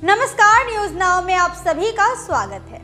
नमस्कार, news now में आप सभी का स्वागत है।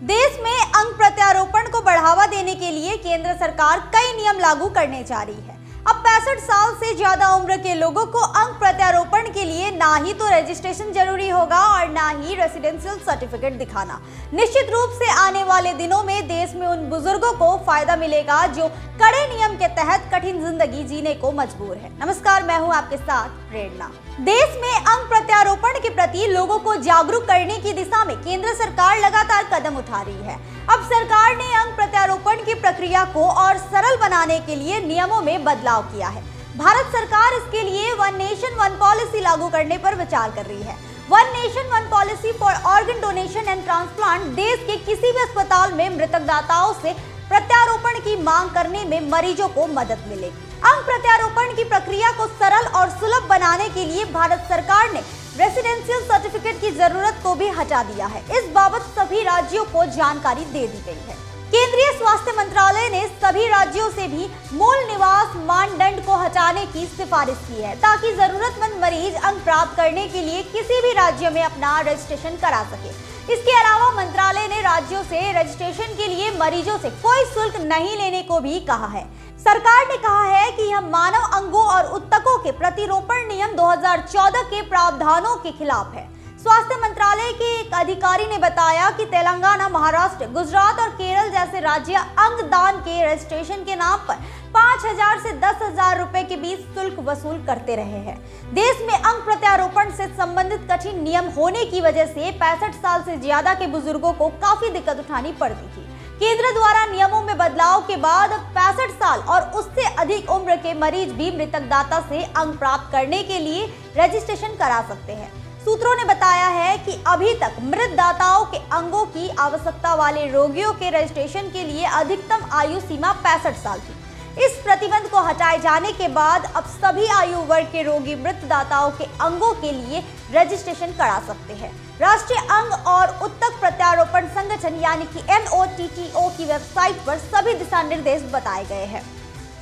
देश में अंग प्रत्यारोपण को बढ़ावा देने के लिए केंद्र सरकार कई नियम लागू करने जा रही है। अब 65 साल से ज्यादा उम्र के लोगों को अंग प्रत्यारोपण के लिए ना ही तो रजिस्ट्रेशन जरूरी होगा और ना ही रेसिडेंशियल सर्टिफिकेट दिखाना। निश्चित रूप से आने वाले दिनों में देश में उन बुजुर्गों को फायदा मिलेगा जो कड़े नियम के तहत कठिन जिंदगी जीने को मजबूर है। नमस्कार, मैं हूं आपके साथ प्रेरणा। देश में अंग प्रत्यारोपण के प्रति लोगों को जागरूक करने की दिशा में केंद्र सरकार लगातार कदम उठा रही है। अब सरकार ने अंग प्रत्यारोपण की प्रक्रिया को और सरल बनाने के लिए नियमों में बदलाव किया है। भारत सरकार इसके लिए वन नेशन वन पॉलिसी लागू करने पर विचार कर रही है। One nation one policy for organ donation and transplant देश के किसी भी अस्पताल में मृतक दाताओं से प्रत्यारोपण की मांग करने में मरीजों को मदद मिलेगी। अंग प्रत्यारोपण की प्रक्रिया को सरल और सुलभ बनाने के लिए भारत सरकार ने रेसिडेंशियल सर्टिफिकेट की जरूरत को भी हटा दिया है। इस बाबत सभी राज्यों को जानकारी दे दी गई है। केंद्रीय स्वास्थ्य मंत्रालय ने सभी राज्यों से भी मूल निवास मानदंड को हटाने की सिफारिश की है ताकि जरूरतमंद मरीज अंग प्राप्त करने के लिए किसी भी राज्य में अपना रजिस्ट्रेशन करा सके। इसके अलावा मंत्रालय ने राज्यों से रजिस्ट्रेशन के लिए मरीजों से कोई शुल्क नहीं लेने को भी कहा है। सरकार ने कहा है कि यह मानव अंगों और ऊतकों के प्रतिरोपण नियम 2014 के प्रावधानों के खिलाफ है। स्वास्थ्य मंत्रालय के एक अधिकारी ने बताया कि तेलंगाना, महाराष्ट्र, गुजरात और केरल जैसे राज्य अंग दान के रजिस्ट्रेशन के नाम पर 5,000 से 10,000 रुपए के बीच शुल्क वसूल करते रहे हैं। देश में अंग प्रत्यारोपण से संबंधित कठिन नियम होने की वजह से 65 साल से ज्यादा के बुजुर्गों को काफी दिक्कत उठानी पड़ती थी। केंद्र द्वारा नियमों में बदलाव के बाद 65 साल और उससे अधिक उम्र के मरीज भी मृतक दाता से अंग प्राप्त करने के लिए रजिस्ट्रेशन करा सकते हैं। सूत्रों ने बताया है कि अभी तक मृत दाताओं के अंगों की आवश्यकता वाले रोगियों के रजिस्ट्रेशन के लिए अधिकतम आयु सीमा 65 साल थी। इस प्रतिबंध को हटाए जाने के बाद अब सभी आयु वर्ग के रोगी मृत दाताओं के अंगों के लिए रजिस्ट्रेशन करा सकते हैं। राष्ट्रीय अंग और ऊतक प्रत्यारोपण संगठन यानी कि NOTTO की वेबसाइट पर सभी दिशा निर्देश बताए गए हैं।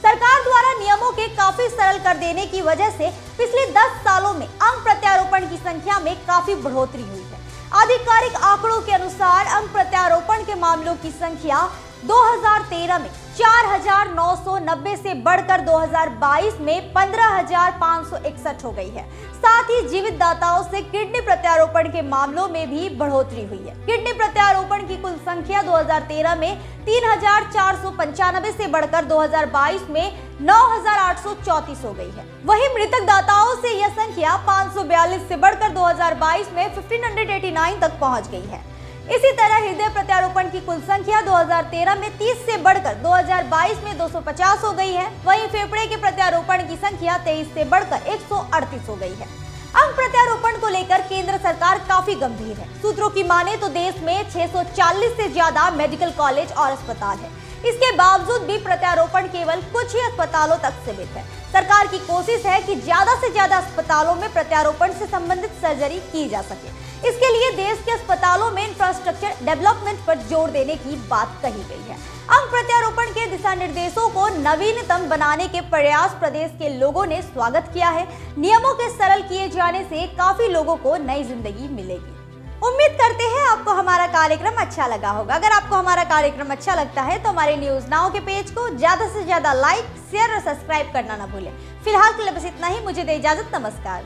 सरकार द्वारा नियमों के काफी सरल कर देने की वजह से पिछले 10 सालों में अंग प्रत्यारोपण की संख्या में काफी बढ़ोतरी हुई है। आधिकारिक आंकड़ों के अनुसार अंग प्रत्यारोपण के मामलों की संख्या 2013 में 4,990 से बढ़कर 2022 में 15,561 हो गई है। साथ ही जीवित दाताओं से किडनी प्रत्यारोपण के मामलों में भी बढ़ोतरी हुई है। किडनी प्रत्यारोपण की कुल संख्या 2013 में 3,495 से बढ़कर 2022 में 9,834 हो गई है। वहीं मृतक दाताओं से यह संख्या 542 से बढ़कर 2022 में 1,589 तक पहुंच गई है। इसी तरह हृदय प्रत्यारोपण की कुल संख्या 2013 में 30 से बढ़कर 2022 में 250 हो गई है। वहीं फेफड़े के प्रत्यारोपण की संख्या 23 से बढ़कर 138 हो गई है। अंग प्रत्यारोपण को लेकर केंद्र सरकार काफी गंभीर है। सूत्रों की माने तो देश में 640 से ज्यादा मेडिकल कॉलेज और अस्पताल है। इसके बावजूद भी प्रत्यारोपण केवल कुछ ही अस्पतालों तक सीमित है। सरकार की कोशिश है कि ज्यादा से ज्यादा अस्पतालों में प्रत्यारोपण से संबंधित सर्जरी की जा सके। इसके लिए देश के अस्पतालों में इंफ्रास्ट्रक्चर डेवलपमेंट पर जोर देने की बात कही गई है। अंग प्रत्यारोपण के दिशा निर्देशों को नवीनतम बनाने के प्रयास प्रदेश के लोगों ने स्वागत किया है। नियमों के सरल किए जाने से काफी लोगों को नई जिंदगी मिलेगी। उम्मीद करते हैं आपको हमारा कार्यक्रम अच्छा लगा होगा। अगर आपको हमारा कार्यक्रम अच्छा लगता है तो हमारे न्यूज नाउ के पेज को ज्यादा से ज्यादा लाइक, शेयर और सब्सक्राइब करना ना भूलें। फिलहाल के लिए बस इतना ही। मुझे दे इजाजत। नमस्कार।